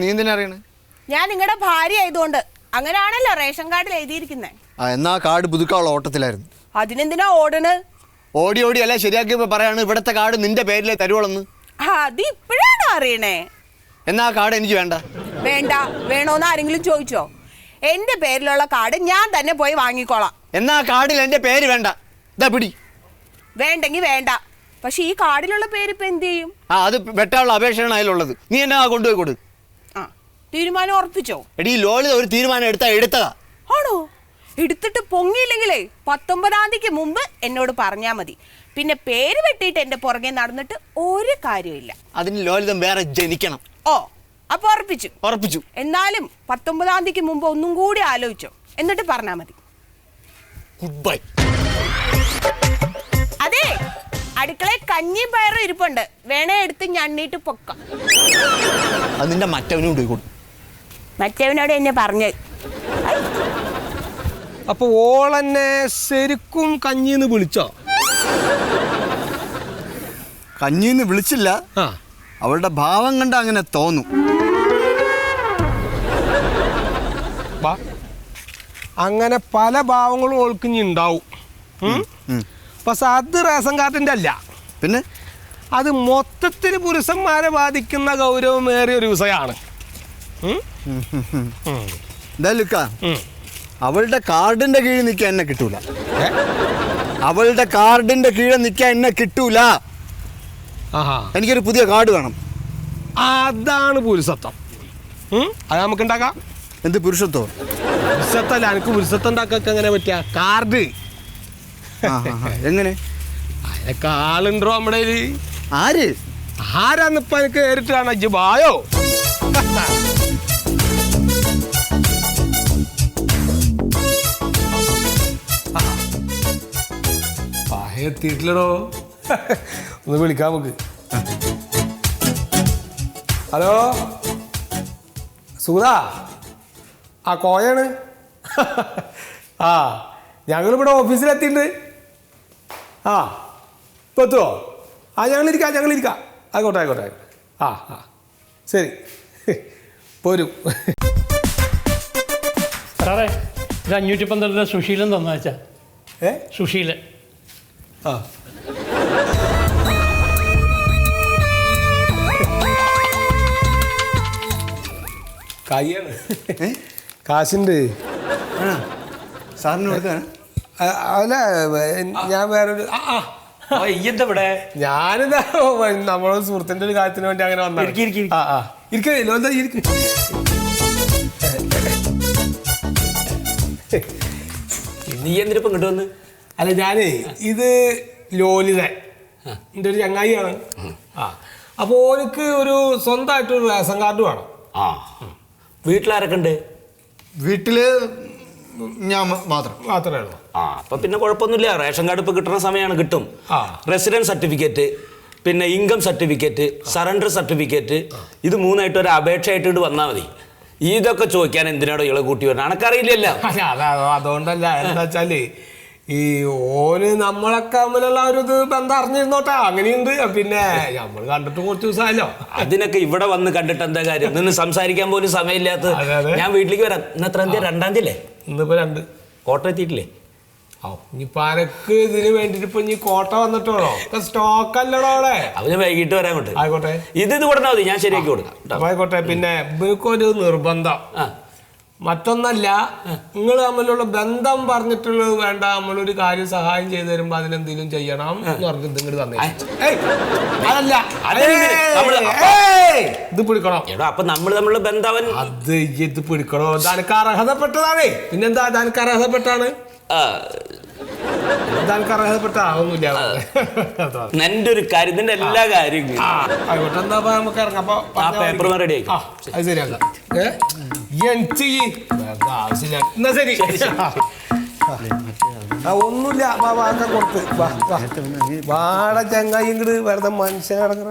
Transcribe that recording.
നീ എന്തിനാ അറിയണേ? ഞാൻ നിങ്ങളുടെ ഭാര്യ ആയതുകൊണ്ട്. അങ്ങനെയാണല്ലോ റേഷൻ കാർഡിൽ എഴുതിയിരിക്കുന്നത്. എന്നാ കാർഡ് പുതുക്കാനുള്ള ഓട്ടത്തിലായിരുന്നു. അതിനെന്തിനാ ഓടണ്? ഓടി ഓടി അല്ല ശരിയാക്കിയപ്പോ പറയാണ് ഇവിടത്തെ കാർഡ് നിന്റെ പേരിലേ തരുവോളന്ന്. അത് ഇപ്പോഴാണ് അറിയണേ. എന്നാ കാർഡ് എനിക്ക് വേണ്ട. വേണ്ട വേണോന്ന് ആരെങ്കിലും ചോദിച്ചോ? എന്റെ പേരിലുള്ള കാർഡ് ഞാൻ തന്നെ പോയി വാങ്ങിക്കോളാം. എന്നാ കാർഡിൽ എന്റെ പേര് വേണ്ട. ഇതാ പിടി. വേണ്ടെങ്കിൽ വേണ്ട. പക്ഷെ ഈ കാർഡിലുള്ള പേര് ഇപ്പൊ എന്ത് ചെയ്യും? അത് വെട്ടാനുള്ള അപേക്ഷയാണ് അതിലുള്ളത്. നീ എന്നാ കൊണ്ടുപോയി കൊടു. തീരുമാനം ഉറപ്പിച്ചോ? എടീ ലോളിത ഒരു തീരുമാനം എടുത്തതാ. ആണോ? എടുത്തിട്ട് പൊങ്ങിയില്ലെങ്കിലേ 19-ാം തീയതിക്ക് മുമ്പ് എന്നോട് പറഞ്ഞാ മതി. പിന്നെ പേര് വെട്ടിയിട്ട് എന്റെ പുറകെ നടന്നിട്ട് ഒരു കാര്യമില്ല. അതിന് ലോലിതം വേറെ ജനിക്കണം. ഓ, അപ്പൊ ഉറപ്പിച്ചു. എന്നാലും 19-ാം തീയതിക്ക് മുമ്പ് ഒന്നും കൂടി ആലോചിച്ചോ, എന്നിട്ട് പറഞ്ഞാ മതി. Good bye. അതെ, അടുക്കളയിൽ കഞ്ഞി പയറും ഇരിപ്പുണ്ട്. വേണേ എടുത്ത് ഞണ്ണിട്ട് പൊക്കാം. അത് നിന്റെ മറ്റവനോട് കൊടുക്കും. മറ്റവനോട് എന്നെ പറഞ്ഞു. അപ്പൊ ഓളെന്നെ ശരിക്കും കഞ്ഞിന്ന് വിളിച്ചോ? കഞ്ഞിന്ന് വിളിച്ചില്ല. അവളുടെ ഭാവം കണ്ട അങ്ങനെ തോന്നും. അങ്ങനെ പല ഭാവങ്ങളും ഓൾക്ക് ഇനി ഉണ്ടാവും. പക്ഷെ അത് റേഷൻ കാർഡിന്റെ അല്ല. പിന്നെ അത് മൊത്തത്തിൽ പുരുഷന്മാരെ ബാധിക്കുന്ന ഗൗരവമേറിയ ഒരു വിഷയമാണ്. അവളുടെ കാർഡിന്റെ കീഴിൽ നിൽക്കാൻ എന്നെ കിട്ടൂല. അവളുടെ കാർഡിന്റെ കീഴിൽ നിൽക്കാൻ എന്നെ കിട്ടൂല. എനിക്കൊരു പുതിയ കാർഡ് വേണം. അതാണ് പുരുഷത്വം. അത് നമുക്ക് ഉണ്ടാക്കാം. എന്ത് പുരുഷത്വം? പുരുഷത്വല്ല, എനിക്ക് പുരുഷത്വം ഉണ്ടാക്കാൻ എങ്ങനെ പറ്റിയ കാർഡ്? എങ്ങനെ? അതിനൊക്കെ ആളുണ്ടോ നമ്മുടെ? ആരാന്നിപ്പ എനിക്ക് നേരിട്ട് കാണാൻ ബായോ? എത്തിയിട്ടില്ലടോ. ഒന്ന് വിളിക്കാം നമുക്ക്. ഹലോ സുഗതാ, കോയാണ്. ഞങ്ങളിവിടെ ഓഫീസിലെത്തിയിട്ടുണ്ട്. ഇപ്പോൾ എത്തുമോ? ഞങ്ങളിരിക്കാം. ആയിക്കോട്ടെ. ശരി, പോരും. സാറേ, ഇത് 512 സുശീലൻ തന്നു വെച്ചാ. സുശീലൻ. കയ്യാണ്, കാശുണ്ട്. സാറിന് കൊടുക്കാൻ? അല്ല, ഞാൻ വേറൊരു ഞാനിതാ നമ്മളെ സുഹൃത്തിന്റെ ഒരു കാര്യത്തിന് വേണ്ടി അങ്ങനെ വന്നു. നീ എന്തിനിപ്പം ഇങ്ങോട്ട് വന്ന്? അല്ല, ഞാനേ ഇത് ലോലിതൻ എൻ്റെ ഒരു ചങ്ങായിയാണ്. അപ്പോൾ ഓനക്ക് ഒരു സ്വന്തമായിട്ടൊരു റേഷൻ കാർഡ് വേണം. വീട്ടിലാരൊക്കെ ഉണ്ട്? വീട്ടില് ഞാൻ മാത്രമേ ഉള്ളൂ. അപ്പൊ പിന്നെ കുഴപ്പമൊന്നുമില്ല. റേഷൻ കാർഡ് ഇപ്പൊ കിട്ടുന്ന സമയമാണ്, കിട്ടും. റെസിഡൻസ് സർട്ടിഫിക്കറ്റ്, പിന്നെ ഇൻകം സർട്ടിഫിക്കറ്റ്, സറണ്ടർ സർട്ടിഫിക്കറ്റ്, ഇത് 3ആയിട്ട് ഒരു അപേക്ഷയായിട്ട് വന്നാൽ മതി. ഇതൊക്കെ ചോദിക്കാൻ എന്തിനാടോ ഇളെ കൂട്ടി വരണം? അനക്കറിയില്ലല്ലോ. അതുകൊണ്ടല്ല, എന്താ വെച്ചാല് ഈ ഓന് നമ്മളൊക്കെ തമ്മിലുള്ള ഒരു ഇത് ബന്ധം അറിഞ്ഞിരുന്നോട്ടാ. അങ്ങനെയുണ്ട്. പിന്നെ നമ്മൾ കണ്ടിട്ട് കുറച്ച് ദിവസമായല്ലോ. അതിനൊക്കെ ഇവിടെ വന്ന് കണ്ടിട്ട് എന്താ കാര്യം? നിന്ന് സംസാരിക്കാൻ പോലും സമയമില്ലാത്ത ഞാൻ വീട്ടിലേക്ക് വരാം. ഇന്ന് എത്രാം തീയതി? 2-ാം തീയതി അല്ലേ? ഇന്നിപ്പോ 2. കോട്ട എത്തിയിട്ടില്ലേ? ഇനിയിപ്പോ അനക്ക് ഇതിന് വേണ്ടിട്ട് ഇപ്പൊ ഇനി കോട്ട വന്നിട്ടുള്ളോ? സ്റ്റോക്ക് അല്ലടോ അവിടെ. അവന് വൈകിട്ട് വരാൻ കൊണ്ട്. ആയിക്കോട്ടെ, ഇത് കൊടുത്താൽ മതി, ഞാൻ ശരിയാക്കി കൊടുക്കാം. ആയിക്കോട്ടെ. പിന്നെ ഇവർക്കൊരു നിർബന്ധം മറ്റൊന്നല്ല, നിങ്ങൾ തമ്മിലുള്ള ബന്ധം പറഞ്ഞിട്ടുള്ളത് വേണ്ട. നമ്മളൊരു കാര്യം സഹായം ചെയ്തു തരുമ്പോ അതിനെന്തെങ്കിലും ചെയ്യണം എന്ന് പറഞ്ഞിട്ട് ഇങ്ങോട്ട് തന്നെ. അതല്ല, ഇത് പിടിക്കണോ? അപ്പൊ നമ്മൾ തമ്മിലുള്ള ബന്ധം അത് ഇത് പിടിക്കണോ? ദാനക്ക് അർഹതപ്പെട്ടതാണേ. പിന്നെന്താ ദാനക്ക് അർഹതപ്പെട്ടാണ്? ദാനക്ക് അർഹതപ്പെട്ട ഒന്നുമില്ല. എന്റെ ഒരു കാര്യം, ഇതിന്റെ എല്ലാ കാര്യങ്ങളും ആയിക്കോട്ടെ. എന്താ നമുക്ക് ഇറങ്ങാം. പേപ്പർ റെഡി ആയി. അത് ശരിയാക്കാം. ആവശ്യമില്ല. എന്നാ ശരി. ഒന്നുമില്ല. കൊടുത്ത് വാട ചങ്ങായി ഇങ്ങോട്ട് വെറുതെ മനുഷ്യനടങ്ങ.